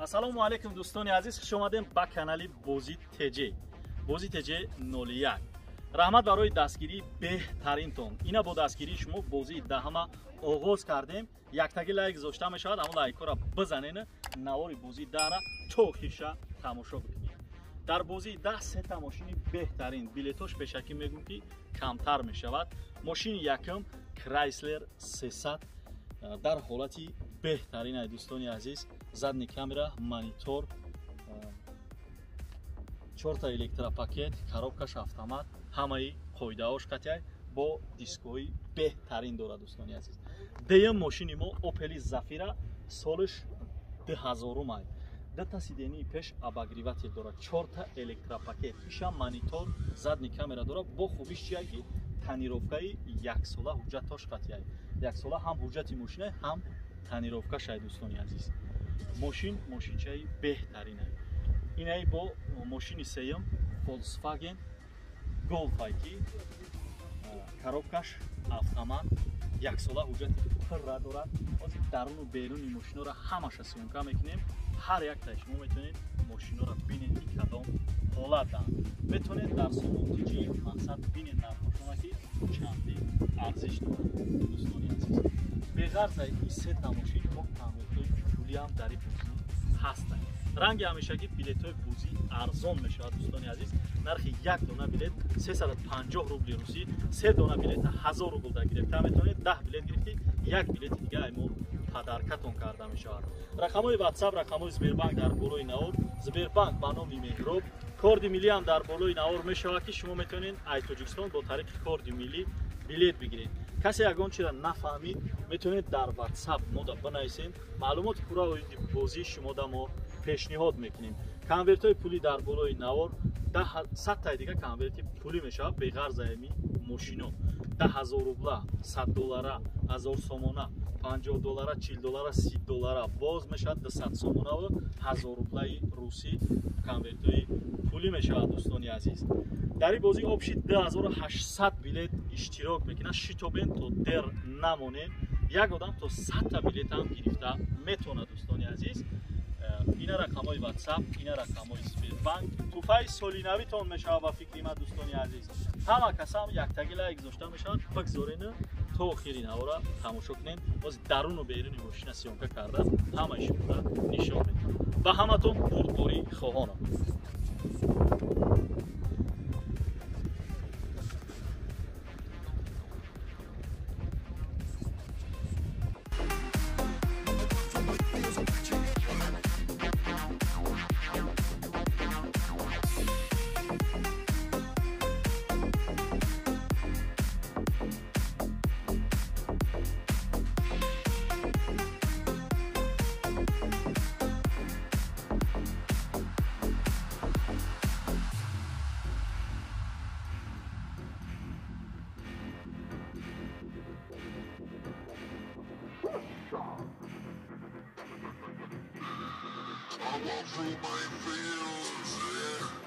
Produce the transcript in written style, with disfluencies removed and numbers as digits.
Ассалому алайкум дӯстони азиз, хуш омадем ба канали Бози ТЖ. Бози ТЖ 01. Раҳмат барои дастгирии беҳтаринтон. Ина бо дастгирии шумо бозии даҳама оғоз кардем. Яктаги лайк гузошта мешавад, ҳамон лайкҳоро бизанед, навори бозии даҳра то охирша тамошо бикунед. Дар бозии даҳ сета мошини беҳтарин, билетош пешакӣ мегӯм ки камтар мешавад. Мошини якум Chrysler 300 дар ҳолати беҳтарин ай дӯстони азиз, задни камера, монитор, 4 электропакет, коробкаш автомат, ҳамаи қоидаош қатъяй бо дискҳои беҳтарин дорад дӯстони азиз. Деюм мошини мо Opel Zafira солиш 2000 ай. Дата сидении пеш обогреватель дорад, 4 электропакет, иша монитор, задни камера дорад. Бо хубиш чия ки танировкаи яксола ҳуҷҷатош қатъяй. Яксола ҳам ҳуҷҷати мошина, ҳам танировкаш ай дӯстони азиз. Мошин мошинчаи беҳтарин ай. Инай бо мошини сеюм Volkswagen Golf ай ки коробкаш автомат, яксола ҳуҷҷати пурра дорад. Ҳозир даруну беруни мошиноро ҳамаша сёнка мекунем. ҳар яктаи шумо метавонед мошиноро бинед ки кадом ҳолат дорад. Метавонед дар соmonтиҷи мақсад бинед нархошона ки чанди арзиш дорад дӯстони азиз. Беғарз ай ин сета мошин бо таъмироти пулиам дар ин бозӣ ҳастанд. ранги ҳамешагӣ билетҳои бозӣ арзон мешавад дӯстони азиз. нархи як дона билет 350 рубли русӣ, 3 дона билет 1000 рубл дар гирифта метавонед. 10 билет гирифти, як билети дига ай мо падаркатон карда мешавад. рақамҳои WhatsApp, рақамҳои Сбербанк дар болои навор. Сбербанк ба номи Меҳроб, корди миллӣ ҳам дар болои навор мешавад ки шумо метавонед ай Тоҷикистон бо тариқи корди миллӣ билет бигиред. касе ягон чизро нафаҳмид, метавонед дар WhatsApp мода бинависед. маълумоти пурра оиди бозии шумо да мо пешниҳод мекунем. конвертҳои пулӣ дар болои навор 100 таи дига конверти пулӣ мешавад беғарз ами мошино. 10000 рубла, 100 доллара, 1000 сомона, 50 доллара, 40 доллара, 30 доллара боз мешавад 200 сомона ва 1000 рублаи русӣ конвертҳои пулӣ мешавад дӯстони азиз. дар ин бозӣ обши 2800 билет иштирок мекунад. шитобен то дер намонед. як одам то 100 та билет ҳам гирифта метавонад дӯстони азиз. ина рақамҳои WhatsApp, ина рақамҳои Сбербанк. туҳфаи соли навитон мешавад ба фикри ман дӯстони азиз. ҳама касам яктаги лайк гузошта мешавад. бигзоред то охири навора тамошо кунед. ҳозир даруну беруни мошина сёнка карда ҳамаи шуморо нишон медиҳам. ба ҳаматон бурдборӣ хоҳонам. I walk through my fields, yeah.